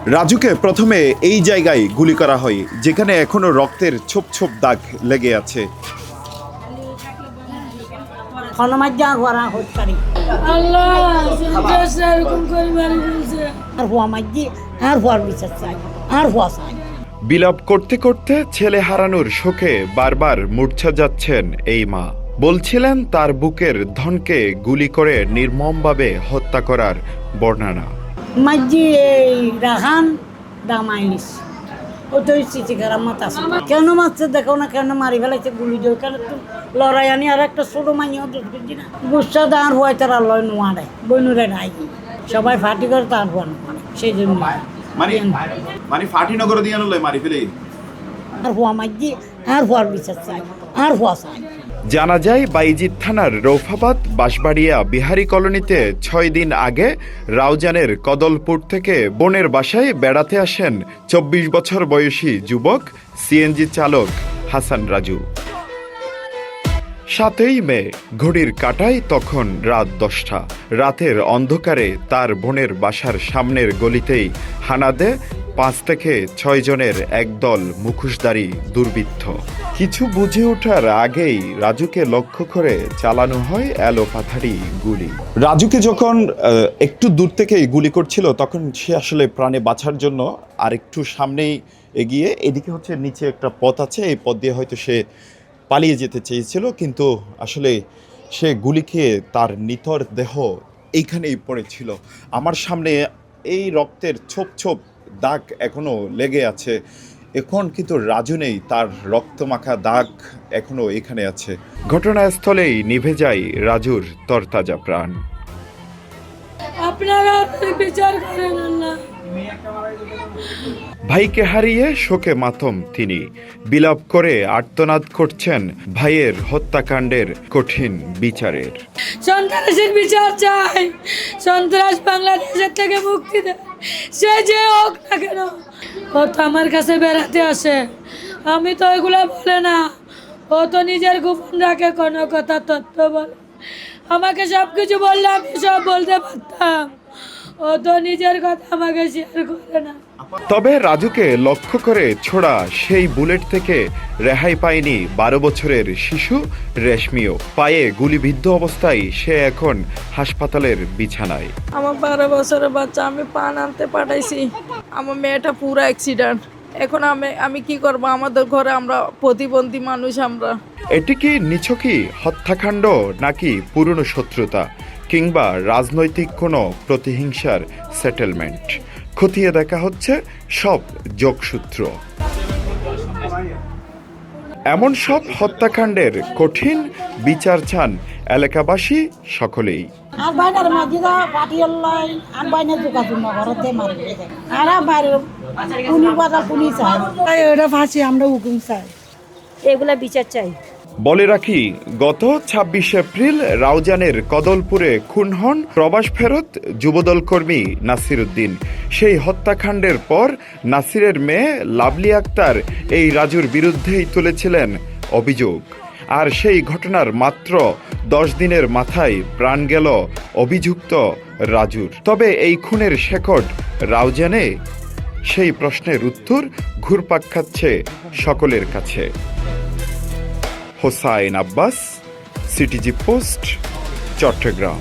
রাজুকে প্রথমে এই জায়গায় গুলি করা হয় যেখানে এখনো রক্তের ছোপ ছোপ দাগ লেগে আছে। বিলাপ করতে করতে ছেলে হারানোর শোকে বারবার মূর্ছা যাচ্ছেন এই মা। বলছিলেন তার বুকের ধনকে গুলি করে নির্মমভাবে হত্যা করার বর্ণনা। কেন মারছে দেখো না, কেন মারি ফেলাইছে গুলি দিয়ে, কেন লড়াই আনি আর একটা ছোট মাইও গুসা দাঁড় হওয়াই তারা লয় নোয়ারে বনুরে নাই সবাই ফাটি করে তার হওয়া নোয়ারে সেই জন্য মানে ফাটিনগর দিয়ে মারি ফেলে আর হওয়া মাঝি আর হওয়ার বিচার চাই আর হওয়া চাই। জানা যায় বাইজিৎ থানার রৌফাবাদ বাঁশবাড়িয়া বিহারি কলোনিতে ৬ দিন আগে রাউজানের কদলপুর থেকে বোনের বাসায় বেড়াতে আসেন ২৪ বছর বয়সী যুবক সিএনজি চালক হাসান রাজু। ৭ই মে ঘড়ির কাঁটায় তখন রাত ১০টা। রাতের অন্ধকারে তার বোনের বাসার সামনের গলিতেই হানা দেয় ৫ থেকে ৬ জনের একদল মুখোশধারী দুর্বৃত্ত। কিছু বুঝে ওঠার আগেই রাজুকে লক্ষ্য করে চালানো হয় এলোপাথারি গুলি। রাজুকে যখন একটু দূর থেকে গুলি করছিল তখন সে আসলে প্রাণে বাঁচার জন্য আর একটু সামনেই এগিয়ে, এদিকে হচ্ছে নিচে একটা পথ আছে, এই পথ দিয়ে হয়তো সে পালিয়ে যেতে চেয়েছিল, কিন্তু আসলে সে গুলি খেয়ে তার নিথর দেহ এইখানেই পড়েছিল। আমার সামনে এই রক্তের ছোপ ছোপ দাগ এখনো লেগে আছে। এখন কিন্তু রাজু নেই, তার রক্তমাখা দাগ এখনো এখানে আছে। ঘটনাস্থলেই নিভে যায় রাজুর তরতাজা প্রাণ। আপনারা বিচার করেন আল্লাহ। ভাইকে হারিয়ে শোকে মাতম তিনি। বিলাপ করে আর্তনাদ করছেন ভাইয়ের হত্যাকাণ্ডের কঠিন বিচারের। সন্ত্রাসের বিচার চাই, সন্ত্রাস বাংলাদেশের থেকে মুক্তি দেয়, সে যে হোক না কেন। ও তো আমার কাছে বেড়াতে আসে, আমি তো এগুলো বলে না, ও তো নিজের গোপন রাখে, কোনো কথা তথ্য বলে। আমাকে সব কিছু বললে আমি সব বলতে পারতাম, ও তো নিজের কথা আমাকে শেয়ার করে না। তবে রাজুকে লক্ষ্য করে ছোড়া সেই বুলেট থেকে রেহাই পায়নি ১২ বছরের শিশু রেশমিও। পায়ে গুলিবিদ্ধ অবস্থায় সে এখন হাসপাতালের বিছানায়। আমার ১২ বছরের বাচ্চা আমি পান আনতে পাঠাইছি, আমার মেয়েটা পুরো অ্যাক্সিডেন্ট। এখন আমি কি করব? আমাদের ঘরে আমরা প্রতিবন্ধী মানুষ। আমরা এটি কি নিছকই হত্যাকাণ্ড নাকি পুরনো শত্রুতা কিংবা রাজনৈতিক কোনো প্রতিহিংসার সেটেলমেন্ট? খতিয়ে দেখা হচ্ছে সব যোগসূত্র। এমন সব হত্যাকাণ্ডের কঠিন বিচার চান এলাকাবাসী সকলেই। আর বাইনার মাঝিরা পাটিয়াল্লাই আর বাইনা দোকান ঘরতে মারবে আর বাইরে পুলিশ বাজার পুলিশ চাই, ওটা ফাঁসি আমরা হুকুম চাই, এগুলা বিচার চাই। বলে রাখি, গত ২৬ এপ্রিল রাউজানের কদলপুরে খুন হন প্রবাস ফেরত যুবদল কর্মী নাসির উদ্দিন। সেই হত্যাকাণ্ডের পর নাসিরের মেয়ে লাভলি আক্তার এই রাজুর বিরুদ্ধেই তুলেছিলেন অভিযোগ। আর সেই ঘটনার মাত্র ১০ দিনের মাথায় প্রাণ গেল অভিযুক্ত রাজুর। তবে এই খুনের শেকড় রাউজানে, সেই প্রশ্নের উত্তর ঘুরপাক খাচ্ছে সকলের কাছে। Hossain Abbas, CTG post, Chittagong.